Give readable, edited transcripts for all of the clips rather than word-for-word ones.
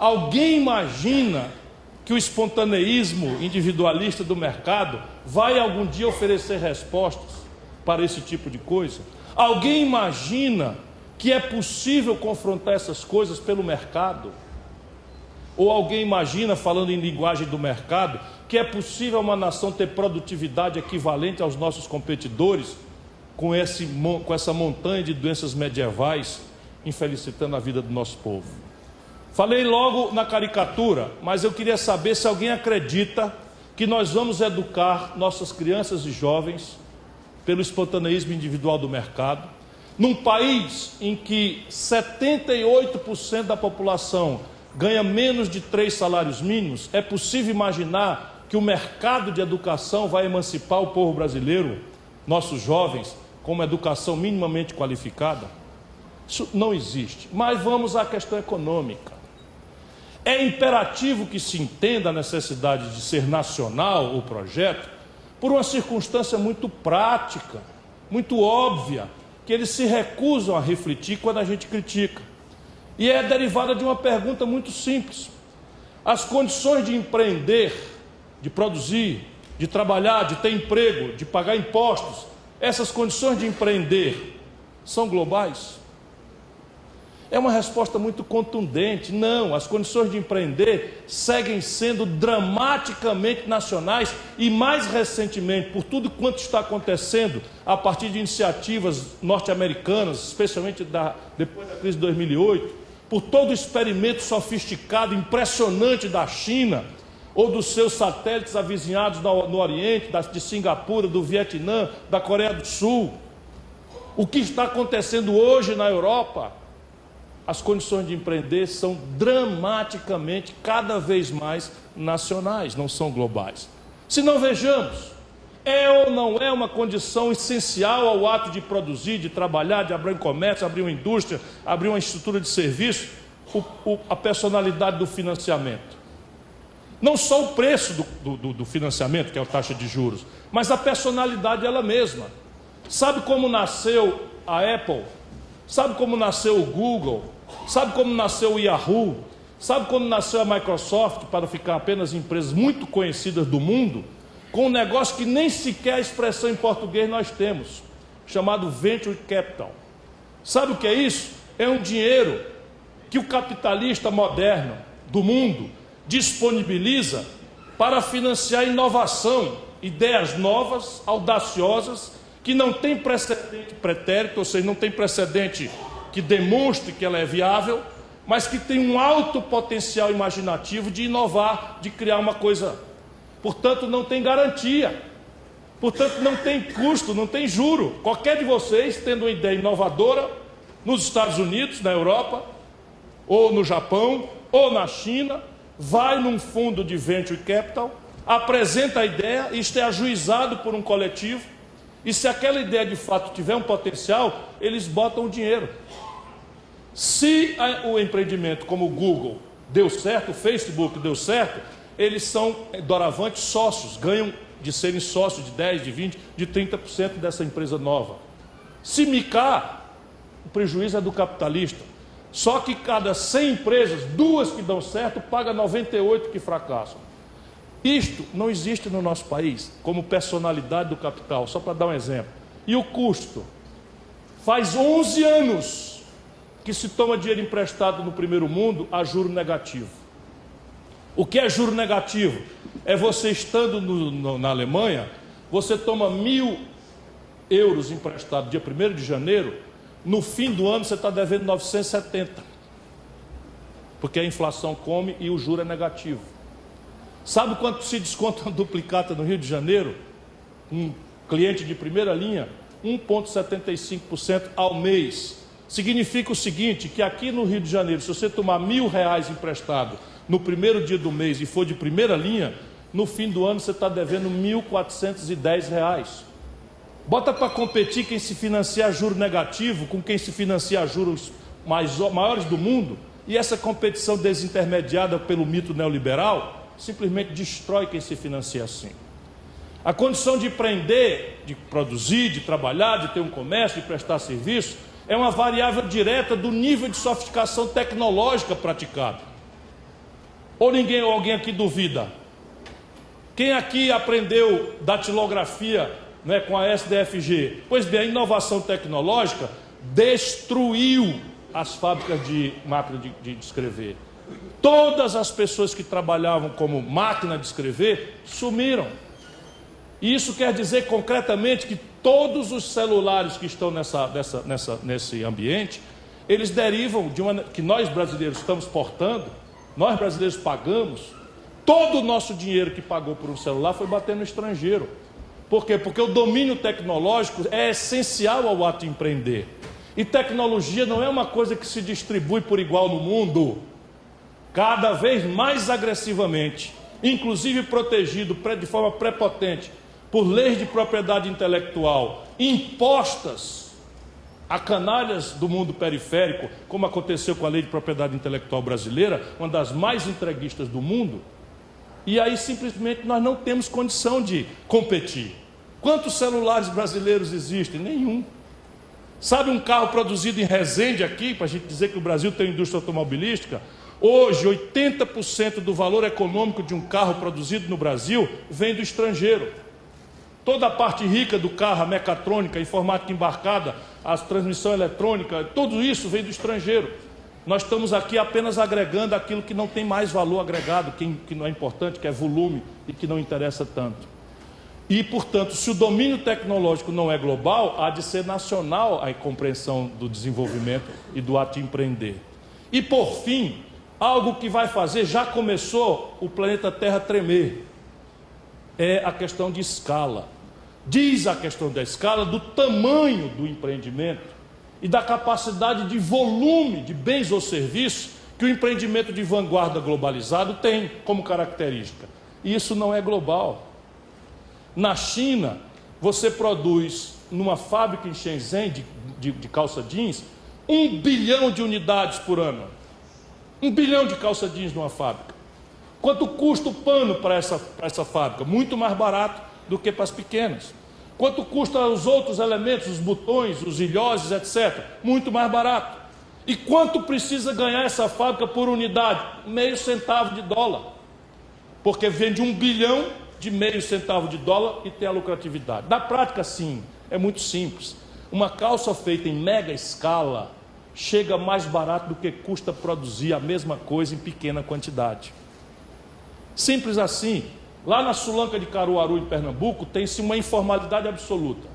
Alguém imagina que o espontaneísmo individualista do mercado vai algum dia oferecer respostas para esse tipo de coisa? Alguém imagina que é possível confrontar essas coisas pelo mercado? Ou alguém imagina, falando em linguagem do mercado, que é possível uma nação ter produtividade equivalente aos nossos competidores com essa montanha de doenças medievais infelicitando a vida do nosso povo? Falei logo na caricatura, mas eu queria saber se alguém acredita que nós vamos educar nossas crianças e jovens pelo espontaneísmo individual do mercado, num país em que 78% da população ganha menos de 3 salários mínimos. É possível imaginar que o mercado de educação vai emancipar o povo brasileiro, nossos jovens, com uma educação minimamente qualificada? Isso não existe. Mas vamos à questão econômica. É imperativo que se entenda a necessidade de ser nacional o projeto por uma circunstância muito prática, muito óbvia, que eles se recusam a refletir quando a gente critica. E é derivada de uma pergunta muito simples. As condições de empreender, de produzir, de trabalhar, de ter emprego, de pagar impostos, essas condições de empreender são globais? É uma resposta muito contundente. Não, as condições de empreender seguem sendo dramaticamente nacionais e, mais recentemente, por tudo quanto está acontecendo a partir de iniciativas norte-americanas, especialmente depois da crise de 2008, por todo o experimento sofisticado, impressionante da China ou dos seus satélites avizinhados no Oriente, de Singapura, do Vietnã, da Coreia do Sul. O que está acontecendo hoje na Europa? As condições de empreender são dramaticamente, cada vez mais nacionais, não são globais. Se não, vejamos, é ou não é uma condição essencial ao ato de produzir, de trabalhar, de abrir um comércio, abrir uma indústria, abrir uma estrutura de serviço, a personalidade do financiamento? Não só o preço do financiamento, que é a taxa de juros, mas a personalidade ela mesma. Sabe como nasceu a Apple? Sabe como nasceu o Google? Sabe como nasceu o Yahoo? Sabe como nasceu a Microsoft, para ficar apenas empresas muito conhecidas do mundo, com um negócio que nem sequer a expressão em português nós temos, chamado Venture Capital. Sabe o que é isso? É um dinheiro que o capitalista moderno do mundo disponibiliza para financiar inovação, ideias novas, audaciosas, que não tem precedente pretérito, ou seja, não tem precedente que demonstre que ela é viável, mas que tem um alto potencial imaginativo de inovar, de criar uma coisa. Portanto, não tem garantia, portanto, não tem custo, não tem juro. Qualquer de vocês, tendo uma ideia inovadora, nos Estados Unidos, na Europa, ou no Japão, ou na China, vai num fundo de Venture Capital, apresenta a ideia, isto é ajuizado por um coletivo, e se aquela ideia de fato tiver um potencial, eles botam o dinheiro. Se o empreendimento como o Google deu certo, o Facebook deu certo, eles são, doravante, sócios, ganham de serem sócios de 10%, de 20%, de 30% dessa empresa nova. Se micar, o prejuízo é do capitalista. Só que cada 100 empresas, 2 que dão certo, paga 98 que fracassam. Isto não existe no nosso país, como personalidade do capital, só para dar um exemplo. E o custo? Faz 11 anos que se toma dinheiro emprestado no primeiro mundo a juro negativo. O que é juro negativo? É você estando na Alemanha, você toma 1.000 euros emprestado dia 1º de janeiro, no fim do ano você está devendo 970. Porque a inflação come e o juro é negativo. Sabe quanto se desconta uma duplicata no Rio de Janeiro? Um cliente de primeira linha, 1,75% ao mês. Significa o seguinte, que aqui no Rio de Janeiro, se você tomar R$1.000 emprestado no primeiro dia do mês e for de primeira linha, no fim do ano você está devendo R$1.410. Bota para competir quem se financia a juro negativo com quem se financia a juros maiores do mundo, e essa competição desintermediada pelo mito neoliberal simplesmente destrói quem se financia assim. A condição de empreender, de produzir, de trabalhar, de ter um comércio, de prestar serviço, é uma variável direta do nível de sofisticação tecnológica praticado. Ou ninguém, ou alguém aqui duvida? Quem aqui aprendeu datilografia, né, com a SDFG? Pois bem, a inovação tecnológica destruiu as fábricas de máquina de escrever. Todas as pessoas que trabalhavam como máquina de escrever sumiram. E isso quer dizer concretamente que todos os celulares que estão nesse ambiente, eles derivam de uma que nós brasileiros estamos portando, nós brasileiros pagamos, todo o nosso dinheiro que pagou por um celular foi bater no estrangeiro. Por quê? Porque o domínio tecnológico é essencial ao ato de empreender. E tecnologia não é uma coisa que se distribui por igual no mundo, cada vez mais agressivamente, inclusive protegido de forma prepotente por leis de propriedade intelectual impostas a canalhas do mundo periférico, como aconteceu com a lei de propriedade intelectual brasileira, uma das mais entreguistas do mundo. E aí simplesmente nós não temos condição de competir. Quantos celulares brasileiros existem? Nenhum. Sabe um carro produzido em Resende aqui, para a gente dizer que o Brasil tem indústria automobilística? Hoje, 80% do valor econômico de um carro produzido no Brasil vem do estrangeiro. Toda a parte rica do carro, a mecatrônica, a informática embarcada, a transmissão eletrônica, tudo isso vem do estrangeiro. Nós estamos aqui apenas agregando aquilo que não tem mais valor agregado, que não é importante, que é volume e que não interessa tanto. E, portanto, se o domínio tecnológico não é global, há de ser nacional a compreensão do desenvolvimento e do ato de empreender. E, por fim, algo que vai fazer, já começou o planeta Terra tremer, é a questão de escala. Diz a questão da escala do tamanho do empreendimento e da capacidade de volume de bens ou serviços que o empreendimento de vanguarda globalizado tem como característica. E isso não é global. Na China, você produz numa fábrica em Shenzhen de calça jeans 1 bilhão de unidades por ano. 1 bilhão de calça jeans numa fábrica. Quanto custa o pano para essa fábrica? Muito mais barato do que para as pequenas. Quanto custa os outros elementos, os botões, os ilhoses, etc. Muito mais barato. E quanto precisa ganhar essa fábrica por unidade? Meio centavo de dólar. Porque vende 1 bilhão de meio centavo de dólar e tem a lucratividade. Na prática, sim, é muito simples. Uma calça feita em mega escala chega mais barato do que custa produzir a mesma coisa em pequena quantidade. Simples assim. Lá na Sulanca de Caruaru, em Pernambuco, tem-se uma informalidade absoluta.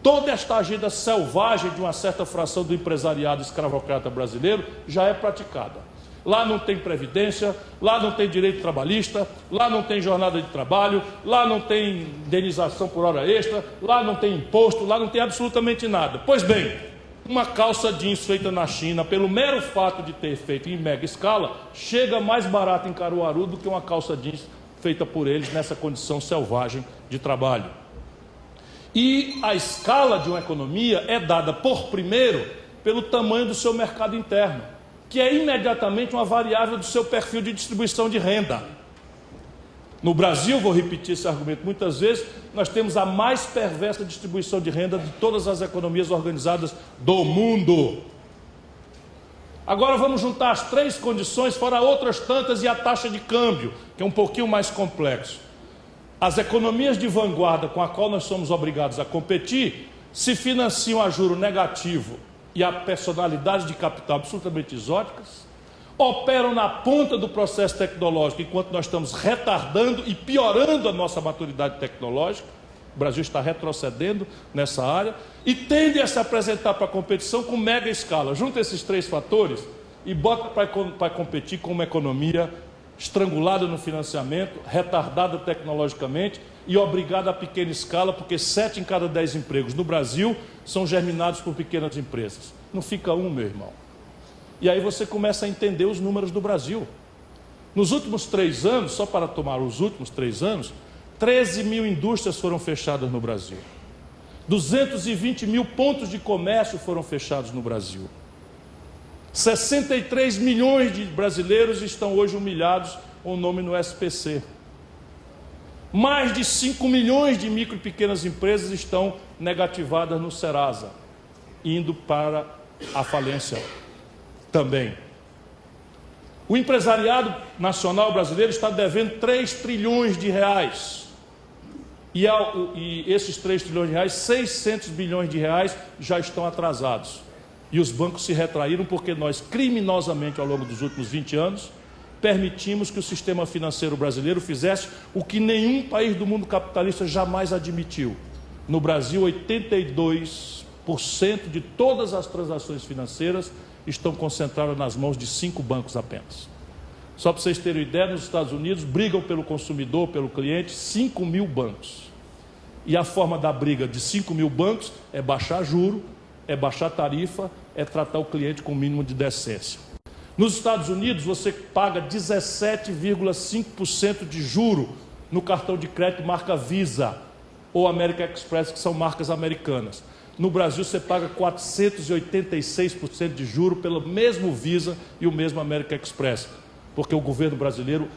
Toda esta agenda selvagem de uma certa fração do empresariado escravocrata brasileiro já é praticada. Lá não tem previdência, lá não tem direito trabalhista, lá não tem jornada de trabalho, lá não tem indenização por hora extra, lá não tem imposto, lá não tem absolutamente nada. Pois bem, uma calça jeans feita na China, pelo mero fato de ter feito em mega escala, chega mais barato em Caruaru do que uma calça jeans feita por eles nessa condição selvagem de trabalho. E a escala de uma economia é dada, por primeiro, pelo tamanho do seu mercado interno, que é imediatamente uma variável do seu perfil de distribuição de renda. No Brasil, vou repetir esse argumento muitas vezes, nós temos a mais perversa distribuição de renda de todas as economias organizadas do mundo. Agora vamos juntar as 3 condições, fora outras tantas, e a taxa de câmbio, que é um pouquinho mais complexo. As economias de vanguarda com a qual nós somos obrigados a competir se financiam a juro negativo e a personalidades de capital absolutamente exóticas, operam na ponta do processo tecnológico enquanto nós estamos retardando e piorando a nossa maturidade tecnológica. O Brasil está retrocedendo nessa área e tende a se apresentar para a competição com mega escala. Junta esses 3 fatores e bota para competir com uma economia estrangulada no financiamento, retardada tecnologicamente e obrigada a pequena escala, porque 7 em cada 10 empregos no Brasil são germinados por pequenas empresas. Não fica um, meu irmão. E aí você começa a entender os números do Brasil. Nos últimos 3 anos, só para tomar os últimos 3 anos, 13 mil indústrias foram fechadas no Brasil. 220 mil pontos de comércio foram fechados no Brasil. 63 milhões de brasileiros estão hoje humilhados com o nome no SPC. Mais de 5 milhões de micro e pequenas empresas estão negativadas no Serasa, indo para a falência também. O empresariado nacional brasileiro está devendo 3 trilhões de reais. E esses 3 trilhões de reais, 600 bilhões de reais já estão atrasados. E os bancos se retraíram porque nós, criminosamente, ao longo dos últimos 20 anos, permitimos que o sistema financeiro brasileiro fizesse o que nenhum país do mundo capitalista jamais admitiu. No Brasil, 82% de todas as transações financeiras estão concentradas nas mãos de 5 bancos apenas. Só para vocês terem ideia, nos Estados Unidos brigam pelo consumidor, pelo cliente, 5 mil bancos. E a forma da briga de 5 mil bancos é baixar juro, é baixar tarifa, é tratar o cliente com o mínimo de decência. Nos Estados Unidos, você paga 17,5% de juro no cartão de crédito marca Visa ou American Express, que são marcas americanas. No Brasil, você paga 486% de juro pelo mesmo Visa e o mesmo American Express, porque o governo brasileiro,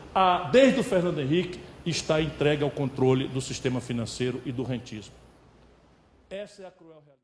desde o Fernando Henrique, está entregue ao controle do sistema financeiro e do rentismo. Essa é a cruel realidade.